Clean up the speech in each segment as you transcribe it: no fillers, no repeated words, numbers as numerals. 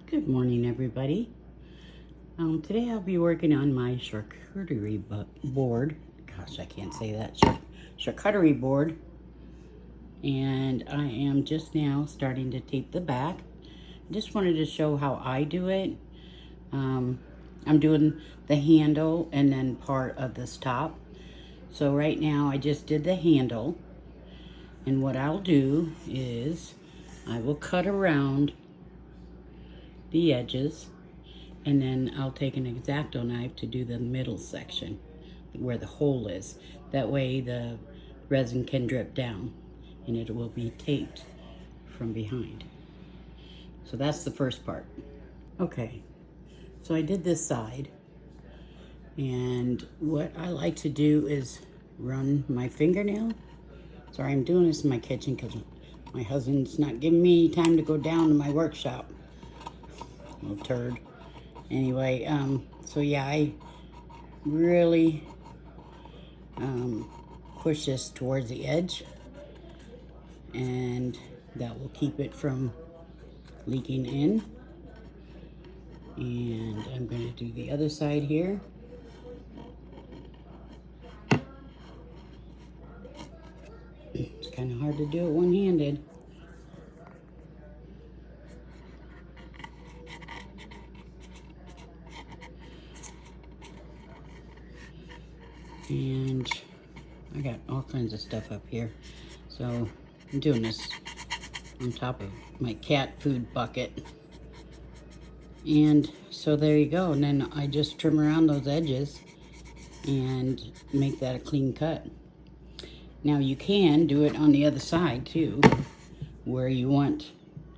Good morning, everybody. Today I'll be working on my charcuterie board. Gosh, I can't say that. Charcuterie board. And I am just now starting to tape the back. I just wanted to show how I do it. I'm doing the handle and then part of this top. So right now I just did the handle. And what I'll do is I will cut around the edges, and then I'll take an X-Acto knife to do the middle section where the hole is. That way the resin can drip down and it will be taped from behind. So that's the first part. Okay, so I did this side, and what I like to do is run my fingernail. Sorry, I'm doing this in my kitchen because my husband's not giving me time to go down to my workshop. Little turd. Anyway, so yeah, I really push this towards the edge, and that will keep it from leaking in. And I'm going to do the other side here. It's kind of hard to do it one-handed. And I got all kinds of stuff up here. So I'm doing this on top of my cat food bucket. And so there you go. And then I just trim around those edges and make that a clean cut. Now you can do it on the other side too, where you want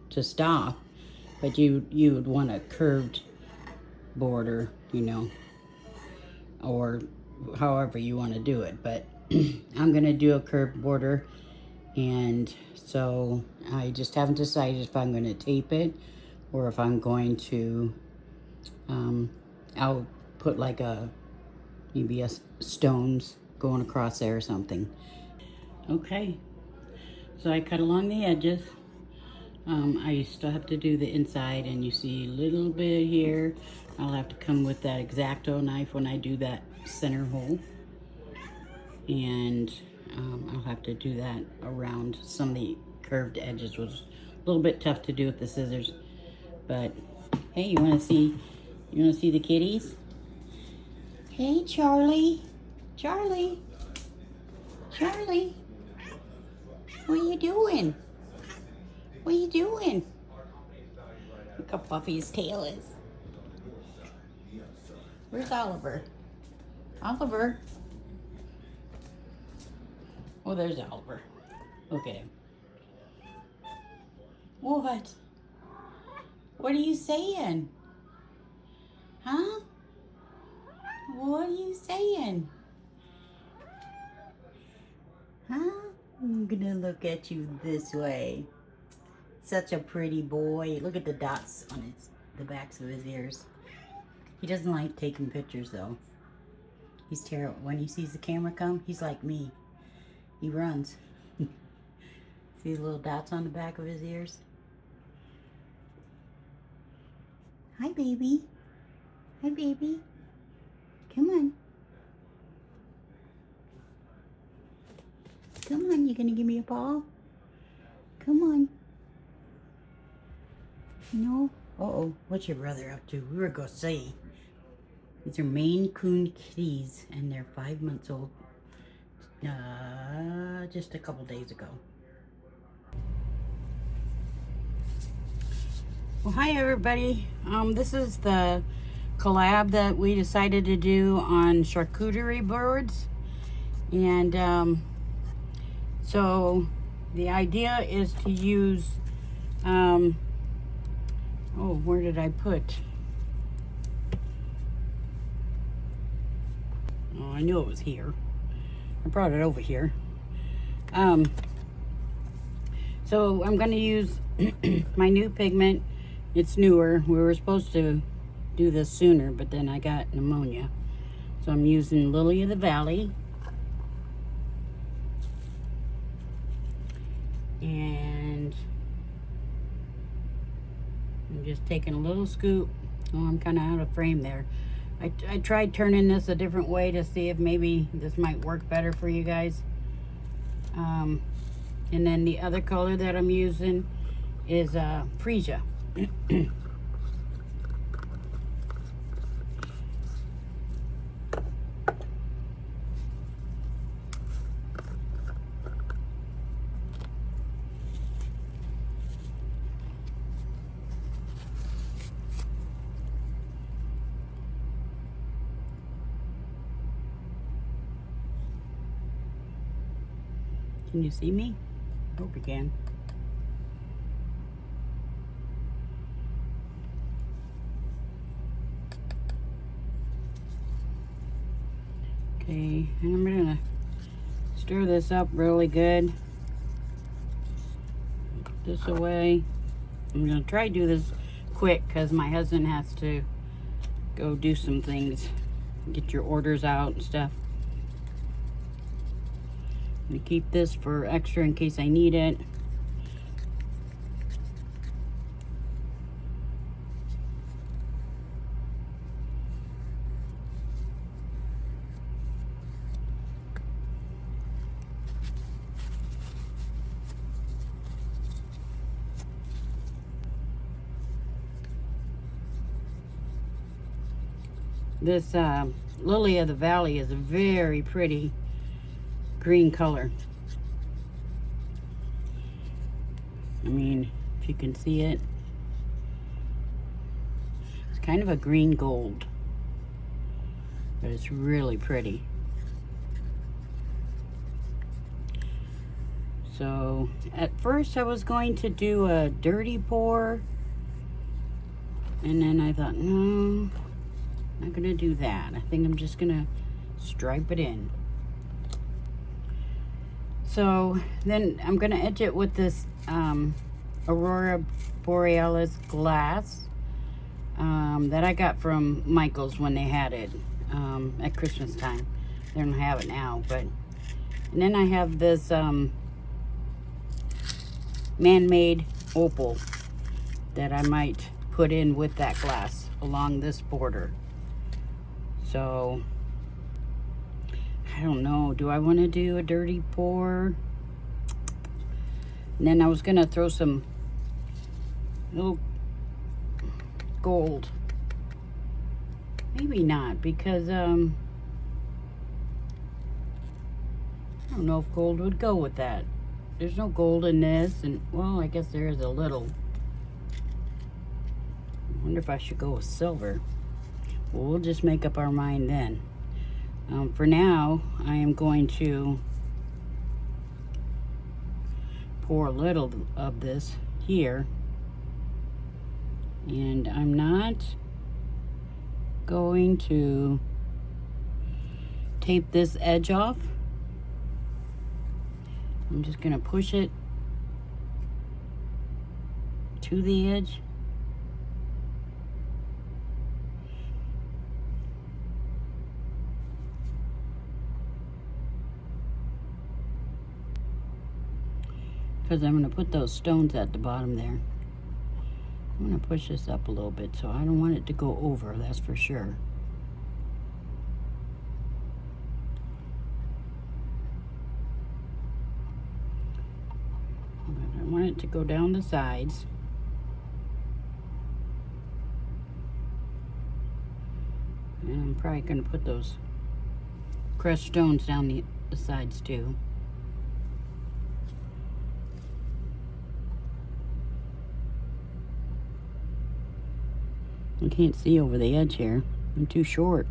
to stop, but you would want a curved border, you know, or however you want to do it. But I'm gonna do a curved border, and so I just haven't decided if I'm going to tape it or if I'm going to I'll put like maybe a stones going across there or something. Okay, so I cut along the edges. I still have to do the inside, and you see a little bit here. I'll have to come with that X-Acto knife when I do that center hole, and I'll have to do that around some of the curved edges. Was a little bit tough to do with the scissors, but hey, you want to see the kitties? Hey, Charlie, Charlie, Charlie, what are you doing? What are you doing? Look how puffy his tail is. Where's Oliver? Oliver. Oh, there's Oliver. Look at him. What? What are you saying? Huh? What are you saying? Huh? I'm gonna look at you this way. Such a pretty boy. Look at the dots on the backs of his ears. He doesn't like taking pictures though. He's terrible. When he sees the camera come, he's like me. He runs. See the little dots on the back of his ears? Hi, baby. Hi, baby. Come on. Come on, you gonna give me a ball? Come on. No? Uh-oh, what's your brother up to? We were gonna see. These are Maine Coon kitties, and they're 5 months old. Just a couple days ago. Well, hi everybody. This is the collab that we decided to do on charcuterie boards, and so the idea is to use oh, where did I put? Oh, I knew it was here. I brought it over here. So I'm going to use my new pigment. It's newer. We were supposed to do this sooner, but then I got pneumonia. So I'm using Lily of the Valley. And I'm just taking a little scoop. Oh, I'm kind of out of frame there. I tried turning this a different way to see if maybe this might work better for you guys. And then the other color that I'm using is Freesia. Can you see me? Hope you can. Okay, and I'm gonna stir this up really good. Put this away. I'm gonna try to do this quick because my husband has to go do some things, get your orders out and stuff. I'm gonna keep this for extra in case I need it. This Lily of the Valley is a very pretty green color. I mean, if you can see it, it's kind of a green gold, but it's really pretty. So at first I was going to do a dirty pour, and then I thought, no, not gonna do that. I think I'm just gonna stripe it in. So then I'm gonna edge it with this Aurora Borealis glass that I got from Michael's when they had it at Christmas time. They don't have it now, but and then I have this man-made opal that I might put in with that glass along this border. So I don't know, do I want to do a dirty pour? And then I was gonna throw some little gold. Maybe not, because I don't know if gold would go with that. There's no gold in this, and well, I guess there is a little. I wonder if I should go with silver. Well, we'll just make up our mind then. For now, I am going to pour a little of this here, and I'm not going to tape this edge off. I'm just going to push it to the edge. Because I'm going to put those stones at the bottom there. I'm going to push this up a little bit, so I don't want it to go over, that's for sure. But I want it to go down the sides. And I'm probably going to put those crushed stones down the sides too. I can't see over the edge here. I'm too short.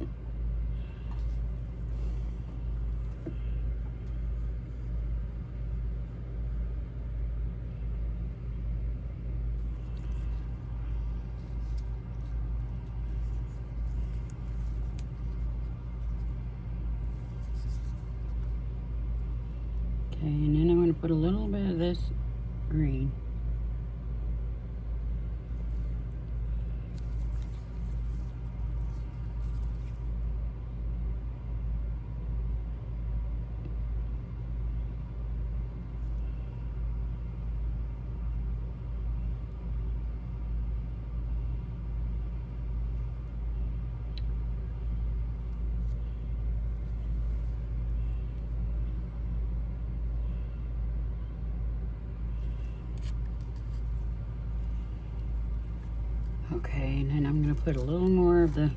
Okay, and then I'm going to put a little bit of this green. Okay, and then I'm going to put a little more of the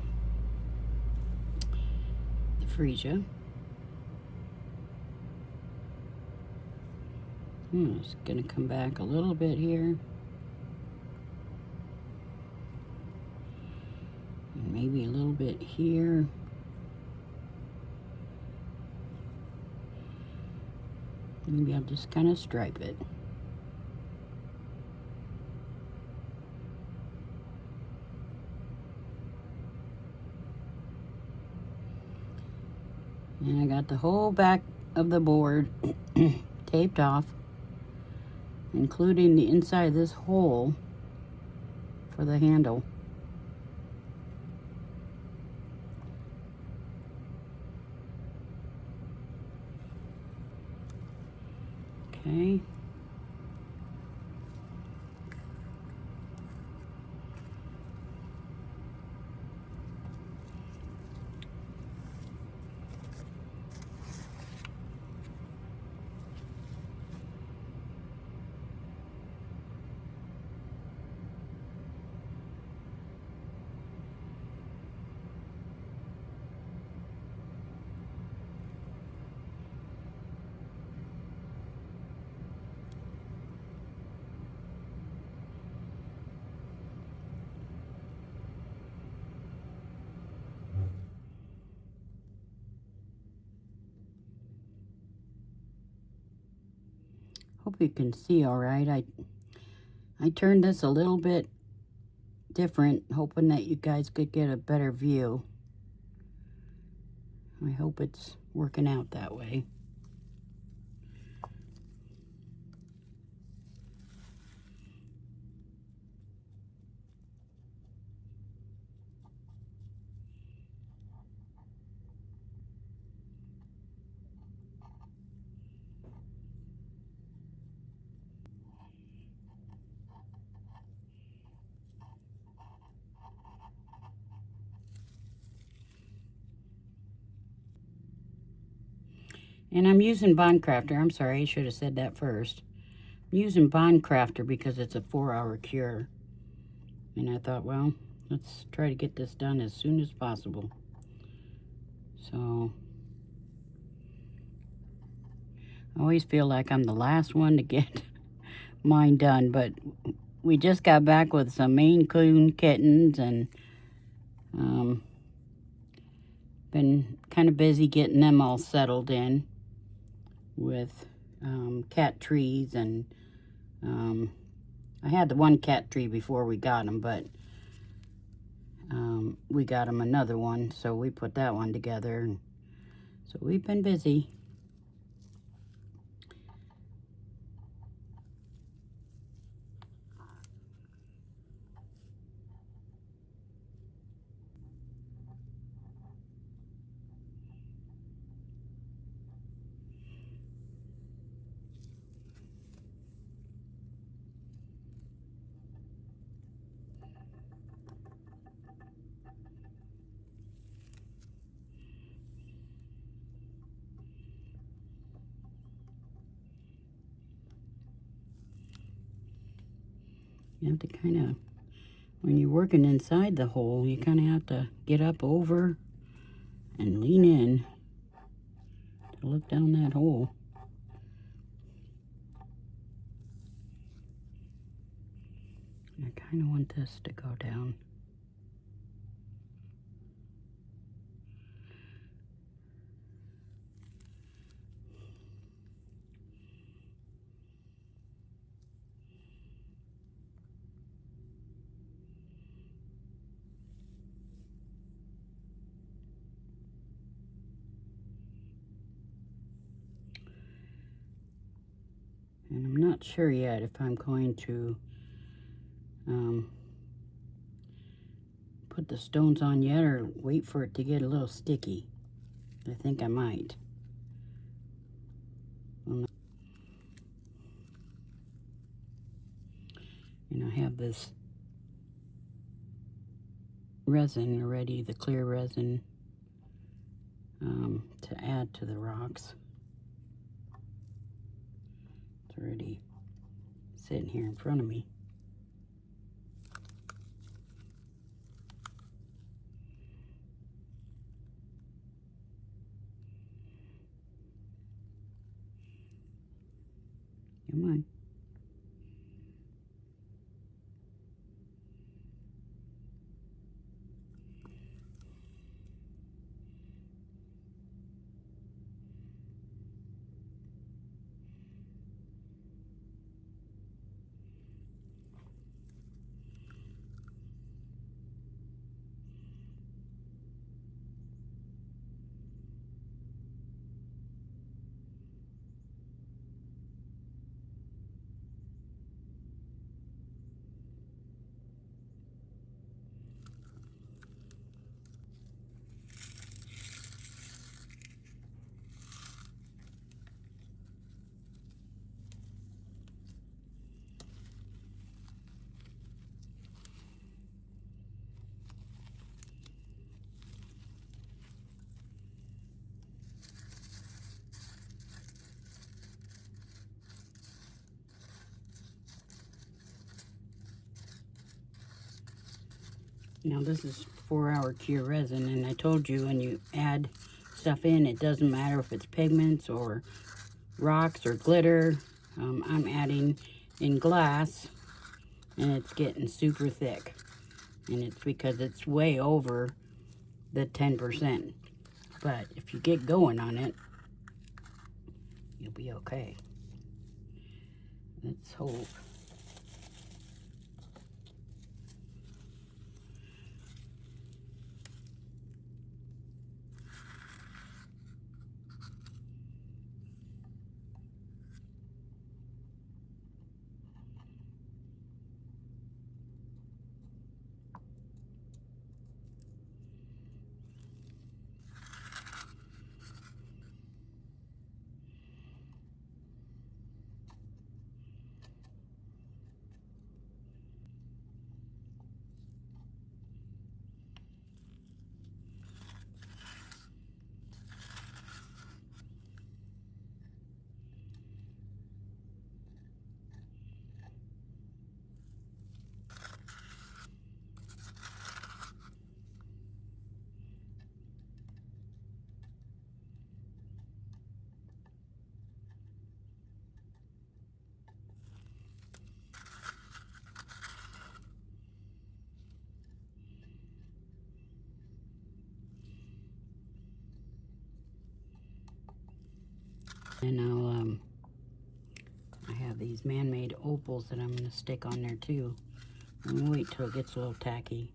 Freesia. I'm just going to come back a little bit here. And maybe a little bit here. Maybe I'll just kind of stripe it. And I got the whole back of the board taped off, including the inside of this hole for the handle. Okay. Hope you can see all right. I turned this a little bit different, hoping that you guys could get a better view. I hope it's working out that way. And I'm using Bond Crafter. I'm sorry, I should have said that first. I'm using Bond Crafter because it's a 4-hour cure. And I thought, well, let's try to get this done as soon as possible. So, I always feel like I'm the last one to get mine done. But we just got back with some Maine Coon kittens and been kind of busy getting them all settled in with cat trees. And I had the one cat tree before we got them, but we got them another one, so we put that one together. So we've been busy. You have to kind of, when you're working inside the hole, you kind of have to get up over and lean in to look down that hole. I kind of want this to go down. And I'm not sure yet if I'm going to put the stones on yet or wait for it to get a little sticky. I think I might. And I have this resin already, the clear resin, to add to the rocks. It's already sitting here in front of me. Come on. Now this is 4-hour cure resin, and I told you when you add stuff in, it doesn't matter if it's pigments or rocks or glitter. I'm adding in glass, and it's getting super thick, and it's because it's way over the 10%. But if you get going on it, you'll be okay. Let's hope. And I have these man-made opals that I'm going to stick on there too. I'm going to wait till it gets a little tacky.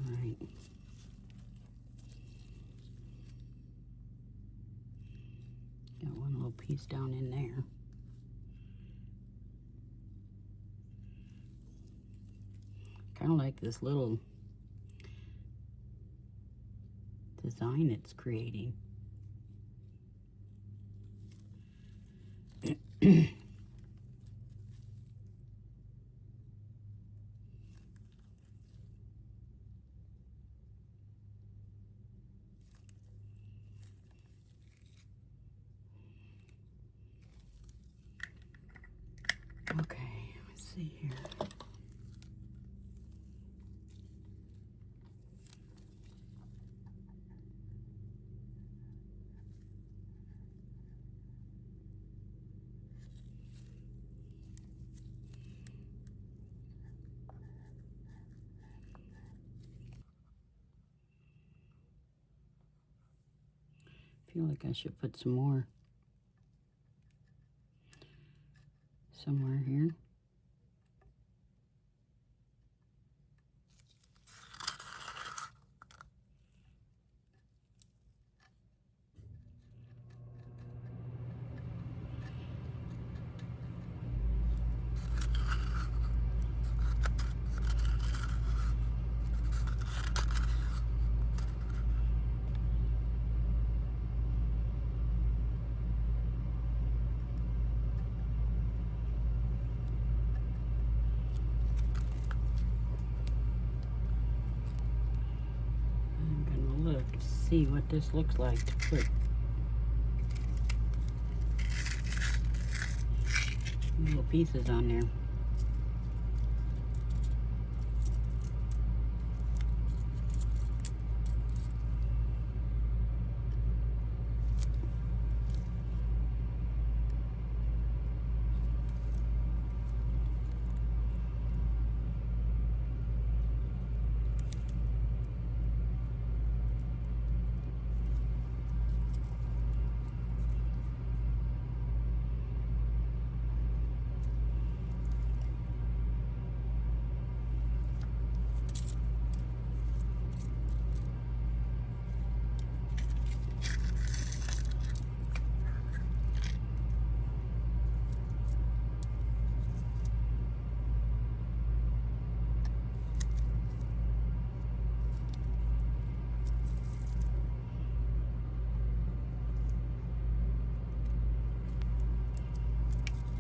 Alright. Got one little piece down in there. Kind of like this little design it's creating. Okay, let's see here. I feel like I should put some more somewhere here. See what this looks like to put little pieces on there.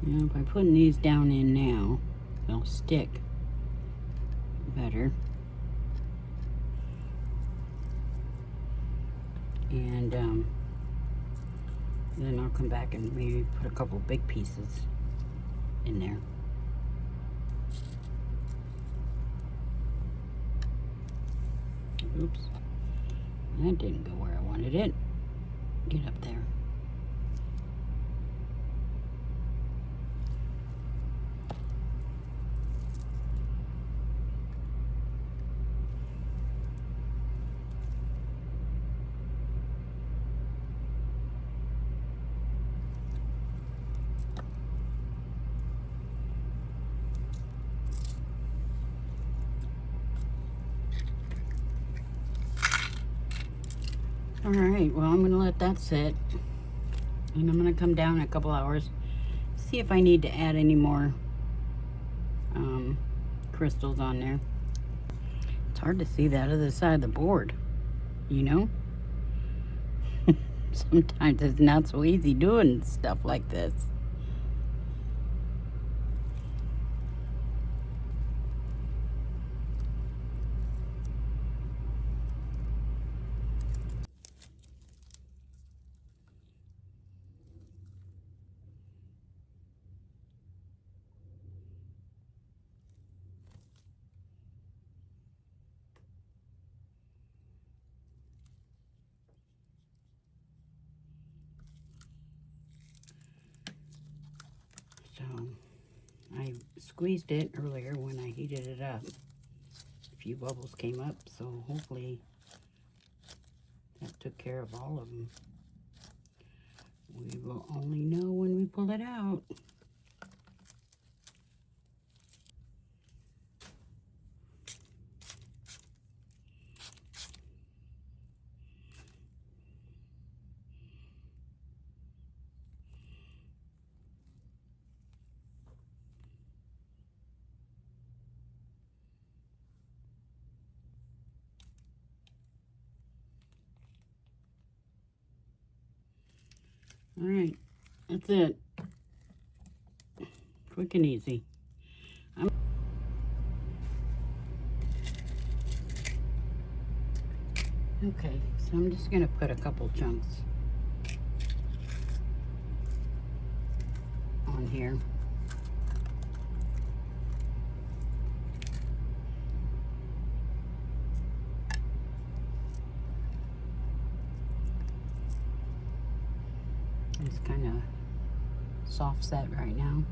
Now, by putting these down in now, they'll stick better. And then I'll come back and maybe put a couple big pieces in there. Oops. That didn't go where I wanted it. Get up there. Alright, well, I'm going to let that sit. And I'm going to come down in a couple hours, see if I need to add any more crystals on there. It's hard to see that other side of the board, you know? Sometimes it's not so easy doing stuff like this. So I squeezed it earlier when I heated it up. A few bubbles came up, so hopefully that took care of all of them. We will only know when we pull it out. All right, that's it. Quick and easy. Okay, so I'm just gonna put a couple chunks on here. It's kind of soft set right now.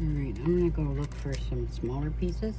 Alright, I'm going to go look for some smaller pieces.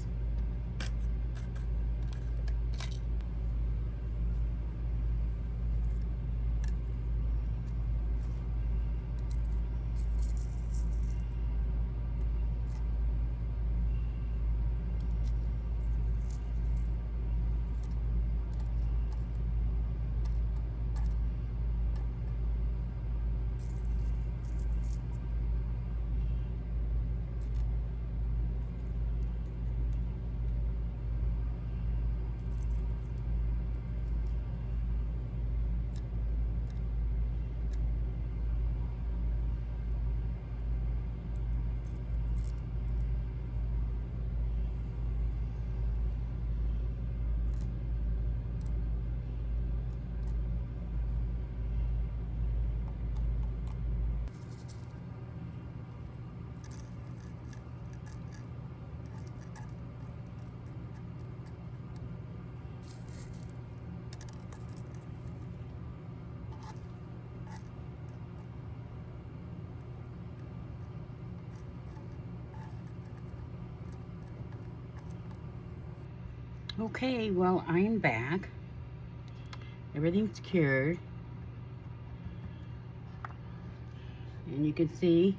Okay, well, I'm back. Everything's cured. And you can see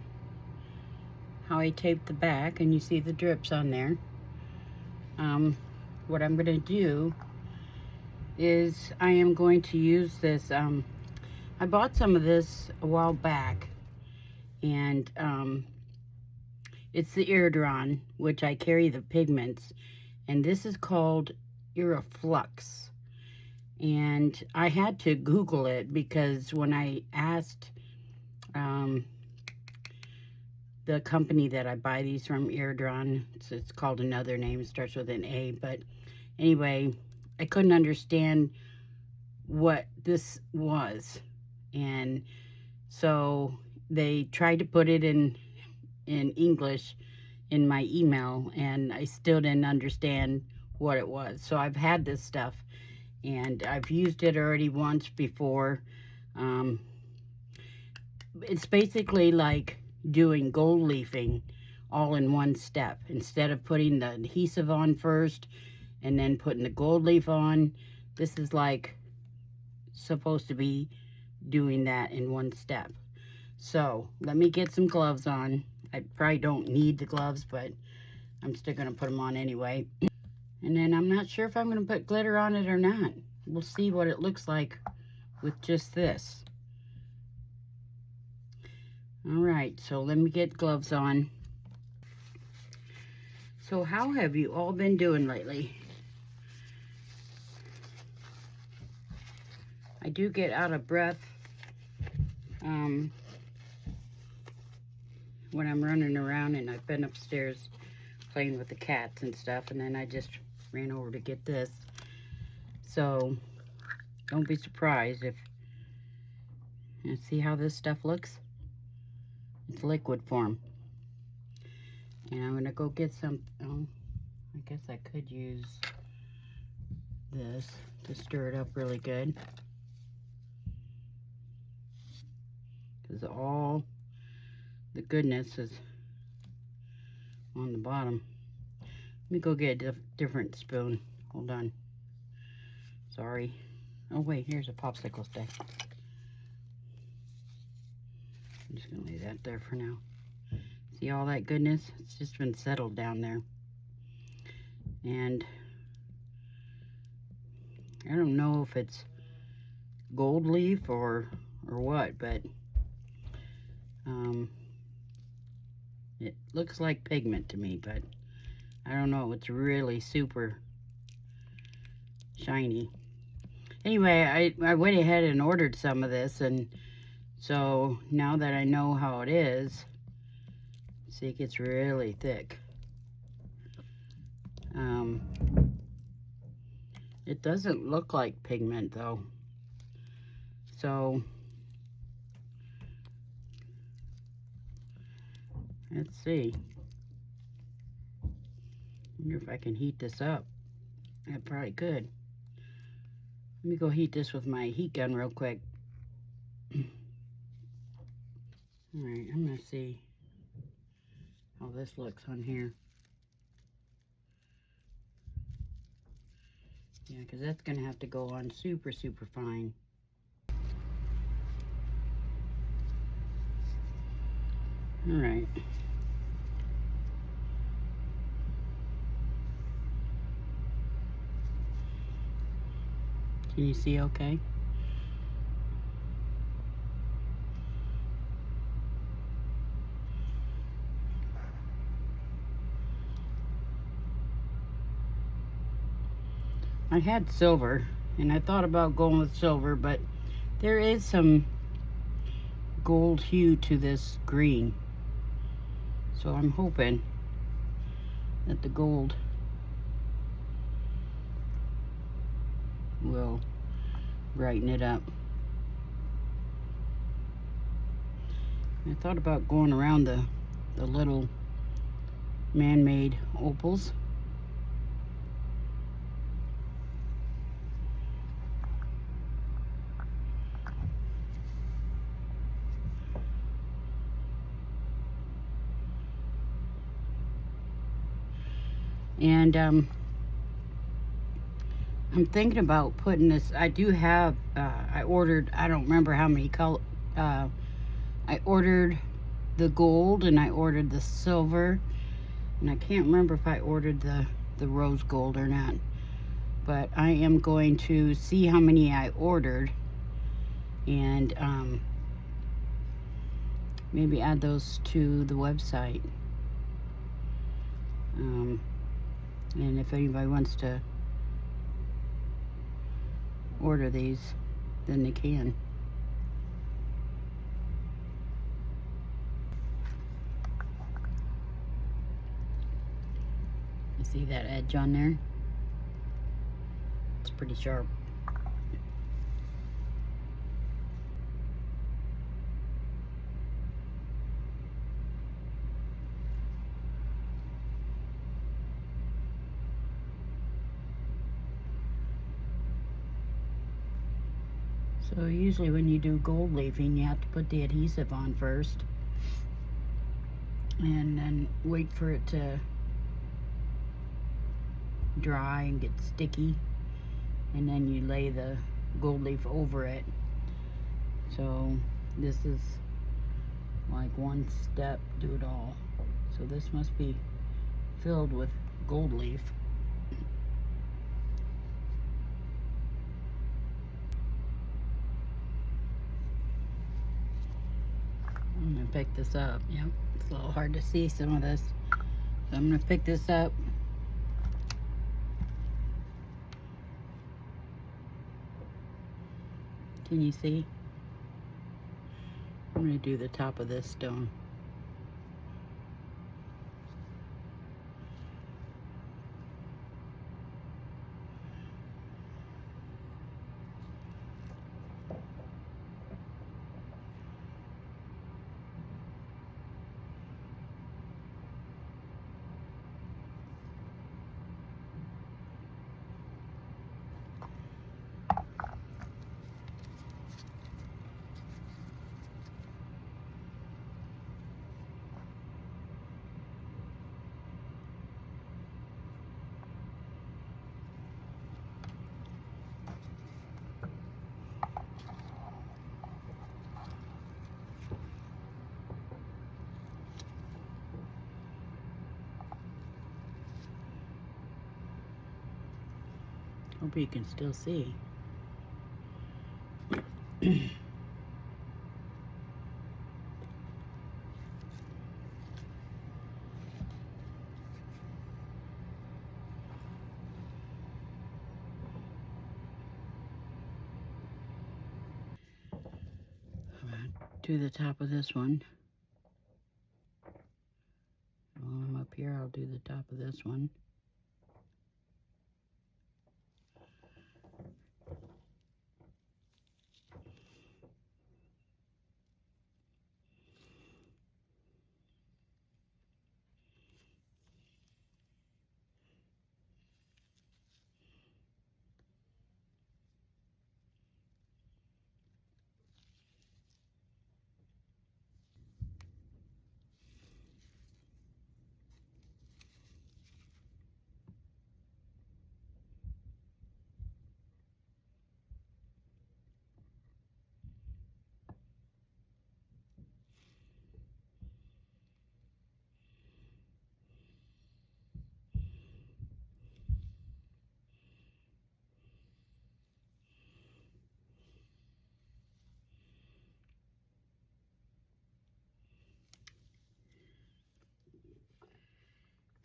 how I taped the back, and you see the drips on there. What I'm going to do is I am going to use this. I bought some of this a while back, and it's the Iridron, which I carry the pigments, and this is called Iruflux. And I had to Google it because when I asked the company that I buy these from, Iridron, it's called another name, it starts with an A, but anyway, I couldn't understand what this was, and so they tried to put it in English in my email, and I still didn't understand what it was. So I've had this stuff, and I've used it already once before. It's basically like doing gold leafing all in one step. Instead of putting the adhesive on first and then putting the gold leaf on, this is like supposed to be doing that in one step. So let me get some gloves on. I probably don't need the gloves, but I'm still gonna put them on anyway. And then I'm not sure if I'm gonna put glitter on it or not. We'll see what it looks like with just this. All right, so let me get gloves on. So how have you all been doing lately? I do get out of breath when I'm running around, and I've been upstairs playing with the cats and stuff, and then I just ran over to get this. So don't be surprised if you see how this stuff looks. It's liquid form. And I'm gonna go get some, I guess I could use this to stir it up really good, because all the goodness is on the bottom. Let me go get a different spoon. Hold on. Sorry. Oh wait, here's a popsicle stick. I'm just gonna lay that there for now. See all that goodness? It's just been settled down there. And I don't know if it's gold leaf or what, but it looks like pigment to me, but I don't know. It's really super shiny. Anyway, I went ahead and ordered some of this, and so now that I know how it is, see, it gets really thick. It doesn't look like pigment though. So let's see. Wonder if I can heat this up. I probably could. Let me go heat this with my heat gun real quick. Alright, I'm gonna see how this looks on here. Yeah, because that's gonna have to go on super fine. Alright. Can you see okay? I had silver, and I thought about going with silver, but there is some gold hue to this green. So I'm hoping that the gold will brighten it up. I thought about going around the little man-made opals. And I'm thinking about putting this. I do have, I ordered, I don't remember how many color, I ordered the gold and I ordered the silver, and I can't remember if I ordered the rose gold or not, but I am going to see how many I ordered and maybe add those to the website. And if anybody wants to order these, then they can. You see that edge on there? It's pretty sharp. So usually when you do gold leafing, you have to put the adhesive on first and then wait for it to dry and get sticky, and then you lay the gold leaf over it. So this is like one step, do it all. So this must be filled with gold leaf. I'm gonna pick this up. Yep, it's a little hard to see some of this. So I'm gonna pick this up. Can you see? I'm gonna do the top of this stone. Hope you can still see. Do the top of this one. While I'm up here, I'll do the top of this one.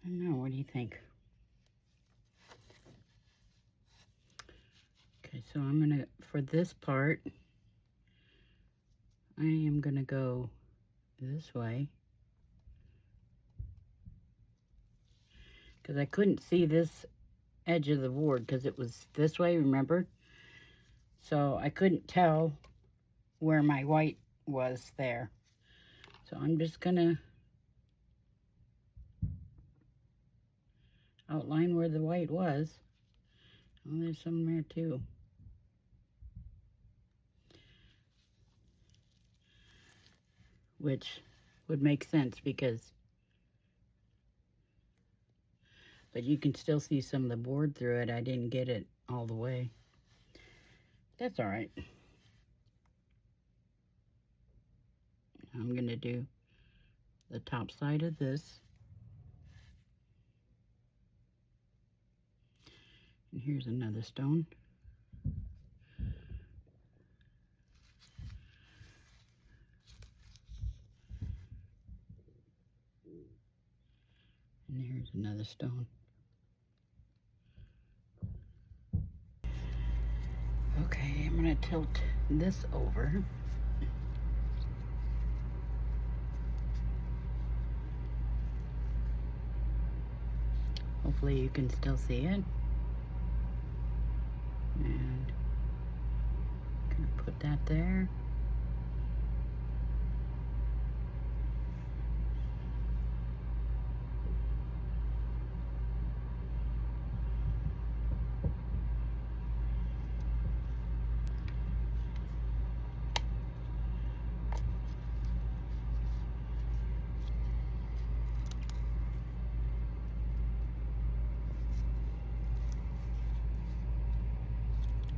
I don't know, what do you think? Okay, so I'm gonna, for this part, I am gonna go this way. Because I couldn't see this edge of the board because it was this way, remember? So I couldn't tell where my white was there. So I'm just gonna outline where the white was. Oh, there's some there too. Which would make sense because, but you can still see some of the board through it. I didn't get it all the way. That's all right. I'm gonna do the top side of this. And here's another stone. And here's another stone. Okay, I'm gonna tilt this over. Hopefully you can still see it. And gonna put that there.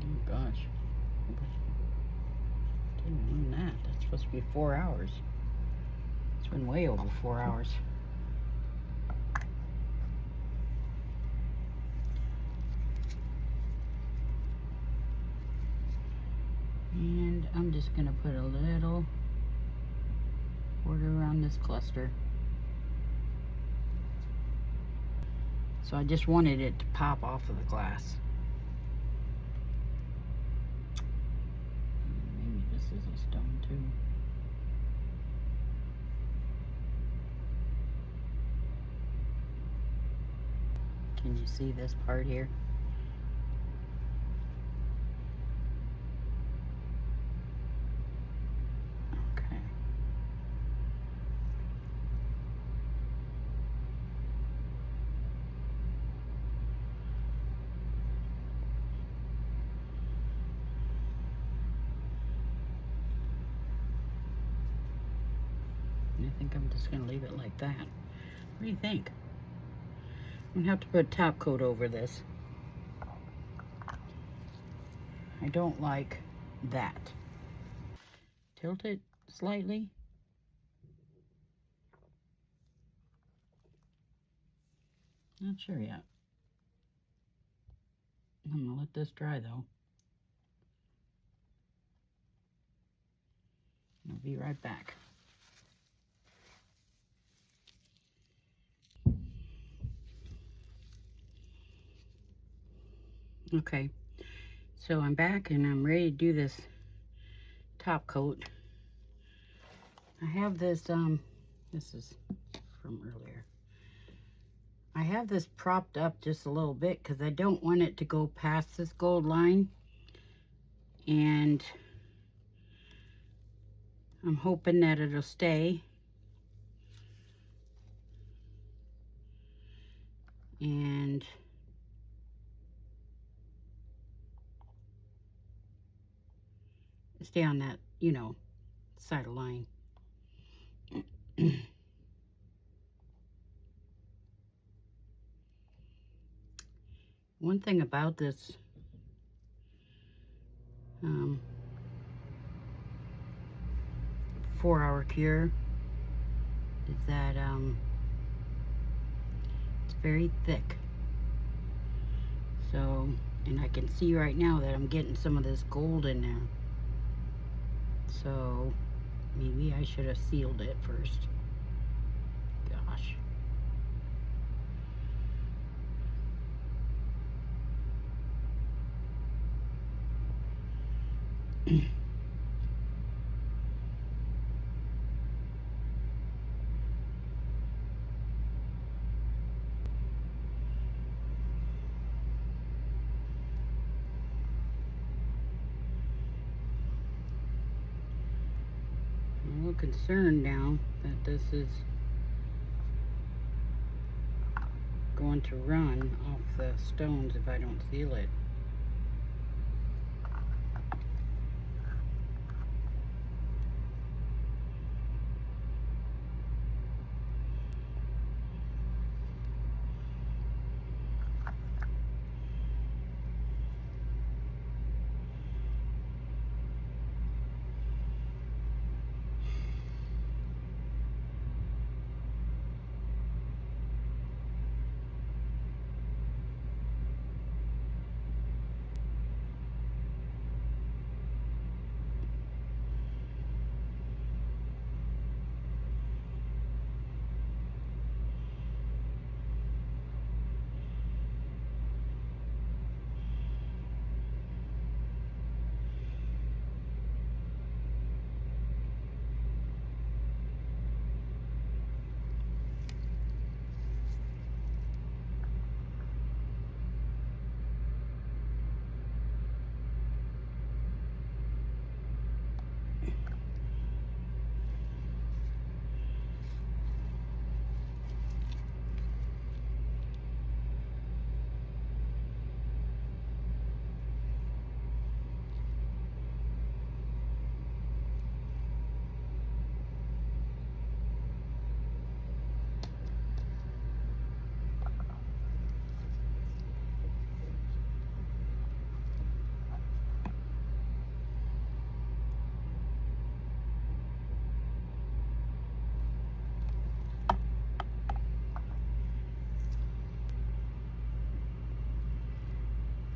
Oh gosh. Didn't mean that. That's supposed to be 4 hours. It's been way over 4 hours. And I'm just gonna put a little border around this cluster. So I just wanted it to pop off of the glass. Maybe this is a stone too. Can you see this part here? Okay. I think I'm just gonna leave it like that. What do you think? I'm gonna have to put a top coat over this. I don't like that. Tilt it slightly. Not sure yet. I'm gonna let this dry though. I'll be right back. Okay, so I'm back and I'm ready to do this top coat. I have this, this is from earlier. I have this propped up just a little bit because I don't want it to go past this gold line. And I'm hoping that it'll stay. And stay on that, you know, side of line. One thing about this 4-hour cure is that it's very thick. So, and I can see right now that I'm getting some of this gold in there. So maybe I should have sealed it first. Gosh. I'm a little concerned now that this is going to run off the stones if I don't seal it.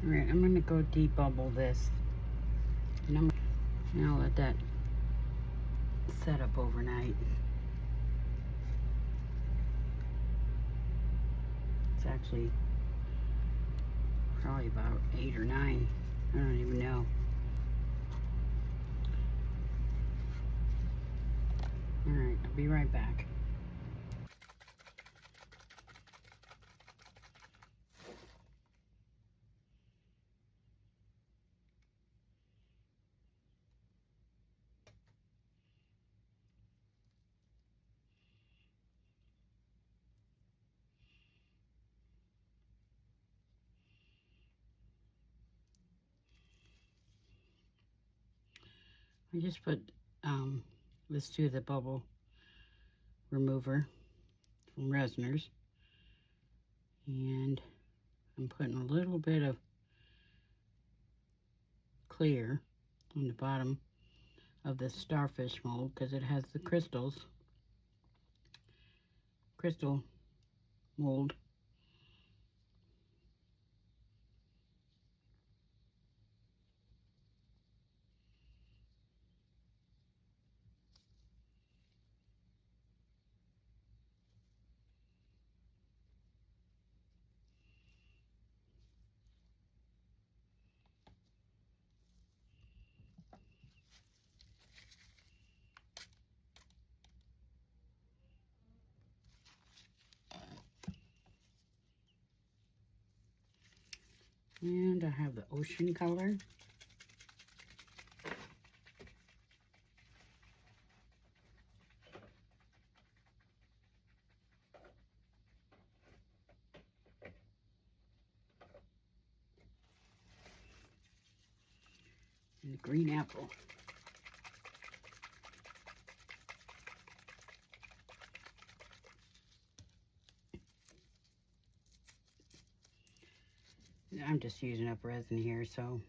Alright, I'm going to go debubble this. And I'm now let that set up overnight. It's actually probably about 8 or 9. I don't even know. Alright, I'll be right back. I just put this to the bubble remover from Resiners, and I'm putting a little bit of clear on the bottom of the starfish mold because it has the crystal mold. And I have the ocean color. And the green apple. I'm just using up resin here, so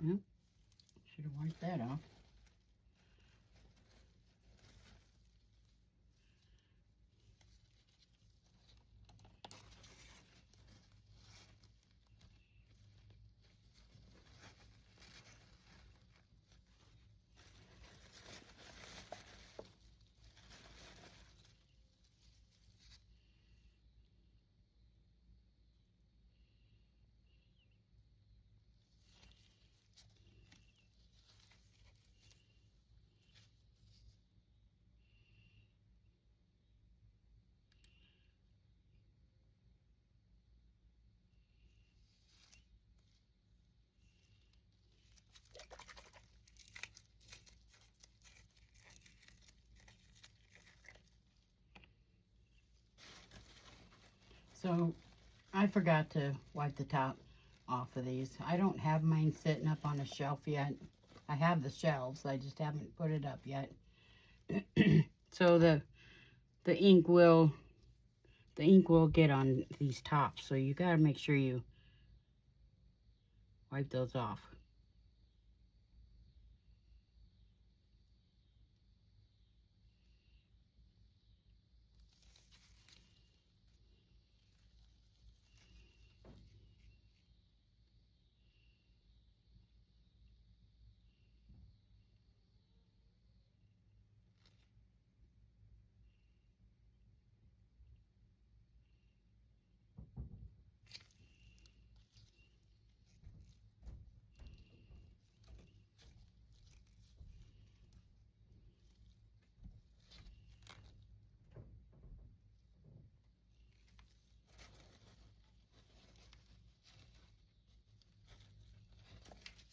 well, should have wiped that off. So I forgot to wipe the top off of these. I don't have mine sitting up on a shelf yet. I have the shelves, I just haven't put it up yet. So the ink will get on these tops, so you got to make sure you wipe those off.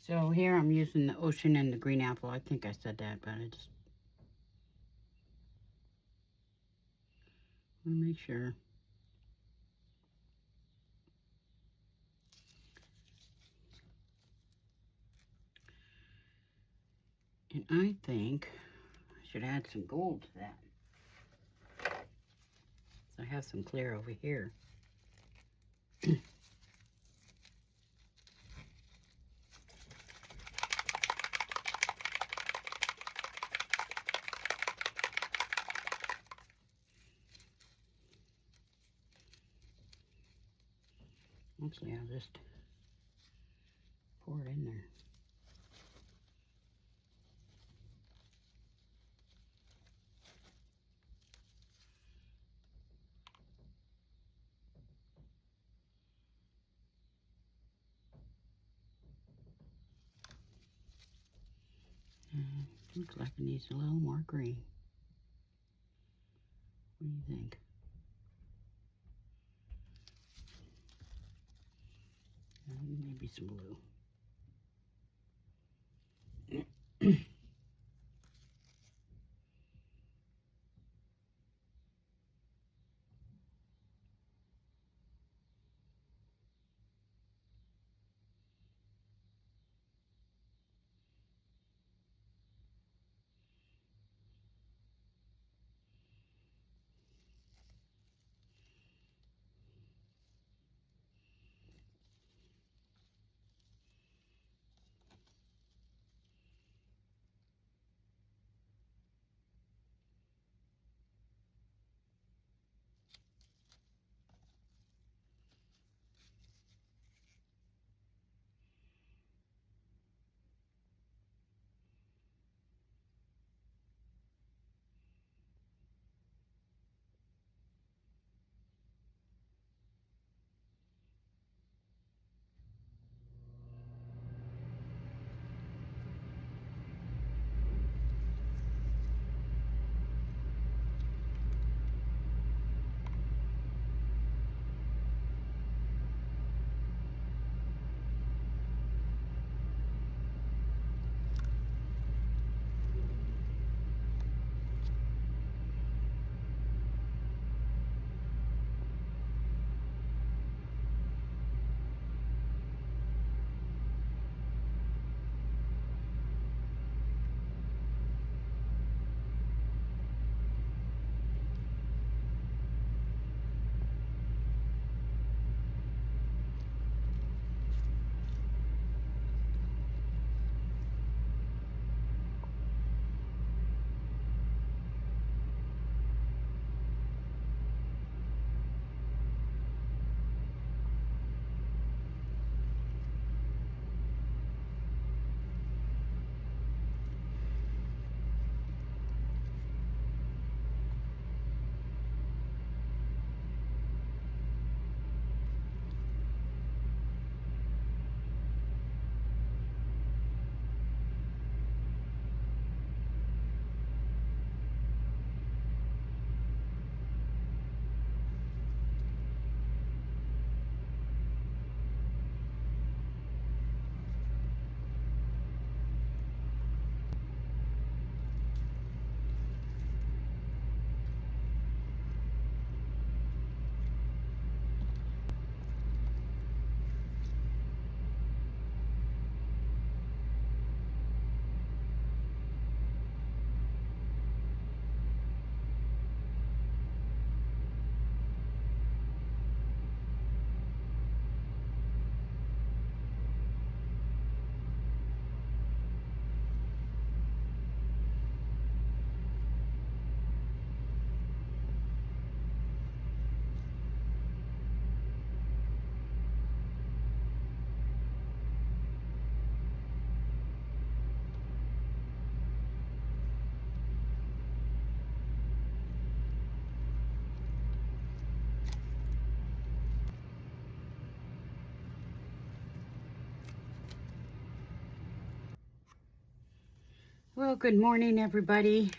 So here I'm using the ocean and the green apple. I think I said that, but I just want to make sure. And I think I should add some gold to that. So I have some clear over here. Actually, I'll just pour it in there. Looks like it needs a little more green. What do you think? Maybe some blue. Well, good morning, everybody.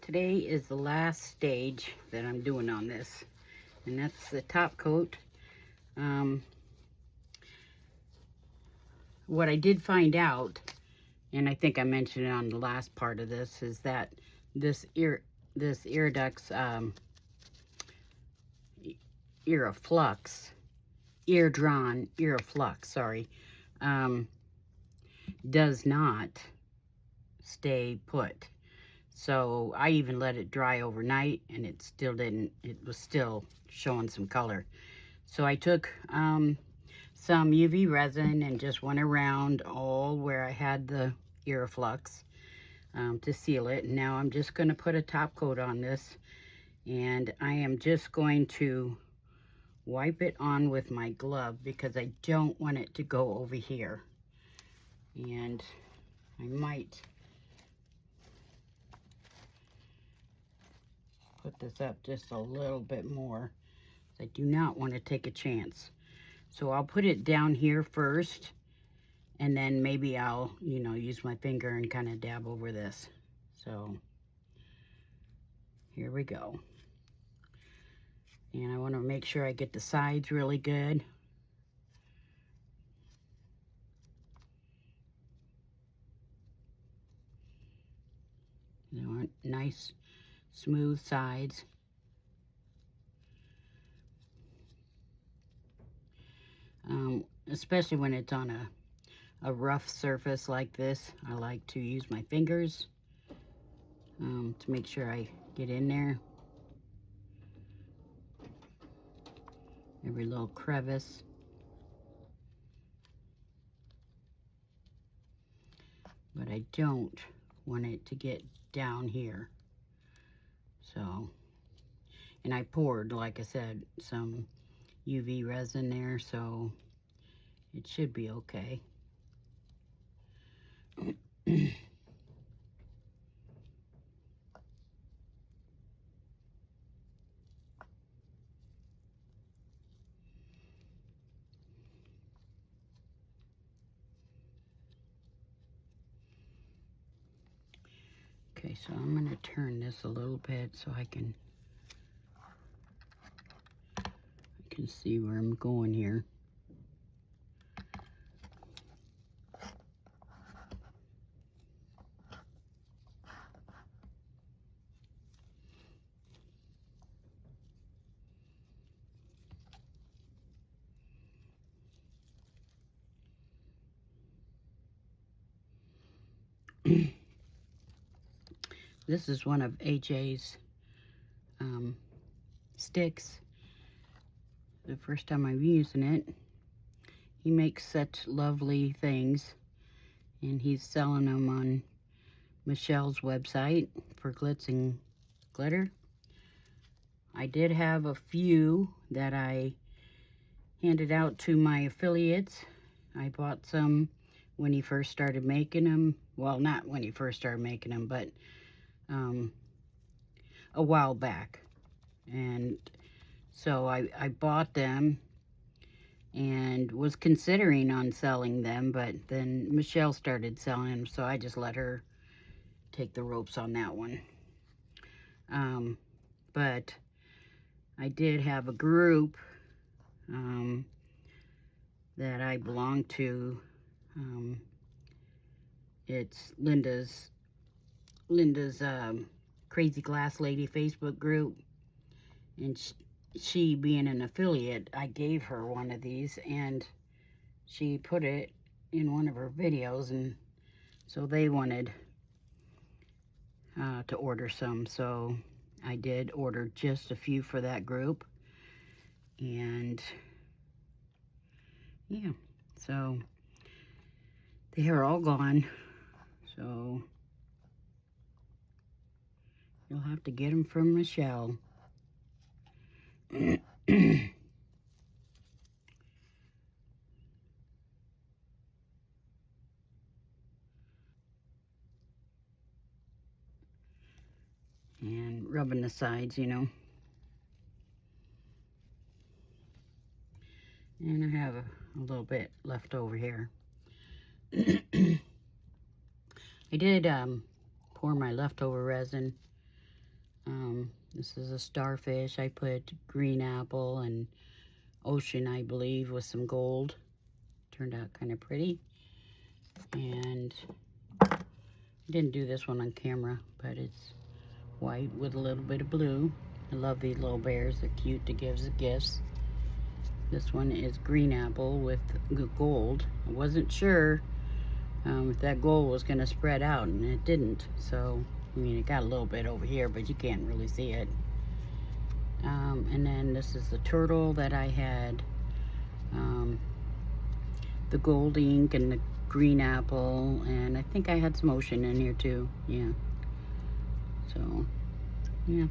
Today is the last stage that I'm doing on this, and that's the top coat. What I did find out, and I think I mentioned it on the last part of this, is that this Iridron Iruflux, sorry, does not stay put. So I even let it dry overnight, and it still didn't, it was still showing some color. So I took some UV resin and just went around all where I had the Iruflux to seal it. And now I'm just going to put a top coat on this, and I am just going to wipe it on with my glove because I don't want it to go over here. And I might put this up just a little bit more. I do not want to take a chance. So I'll put it down here first, and then maybe I'll, you know, use my finger and kind of dab over this. So here we go. And I want to make sure I get the sides really good. I want nice, smooth sides. Especially when it's on a rough surface like this, I like to use my fingers to make sure I get in there. Every little crevice. But I don't want it to get down here. So, and I poured, like I said, some UV resin there, so it should be okay. Okay, so I'm going to turn this a little bit so I can see where I'm going here. This is one of AJ's sticks. The first time I'm using it. He makes such lovely things, and he's selling them on Michelle's website for glitz and glitter. I did have a few that I handed out to my affiliates. I bought some when he first started making them. Well, not when he first started making them, but a while back. And so I bought them and was considering on selling them, but then Michelle started selling them, so I just let her take the ropes on that one. But I did have a group that I belong to. It's Linda's Crazy Glass Lady Facebook group, and she being an affiliate, I gave her one of these, and she put it in one of her videos, and so they wanted to order some, so I did order just a few for that group. And yeah, so they are all gone, so you'll have to get them from Michelle. And rubbing the sides, you know. And I have a little bit left over here. I did pour my leftover resin. This is a starfish. I put green apple and ocean, I believe, with some gold. Turned out kind of pretty. And I didn't do this one on camera, but it's white with a little bit of blue. I love these little bears. They're cute to give as gifts. This one is green apple with gold. I wasn't sure if that gold was going to spread out, and it didn't. So, I mean, it got a little bit over here, but you can't really see it. And then this is the turtle that I had. The gold ink and the green apple, and I think I had some ocean in here too. Yeah. So, yeah.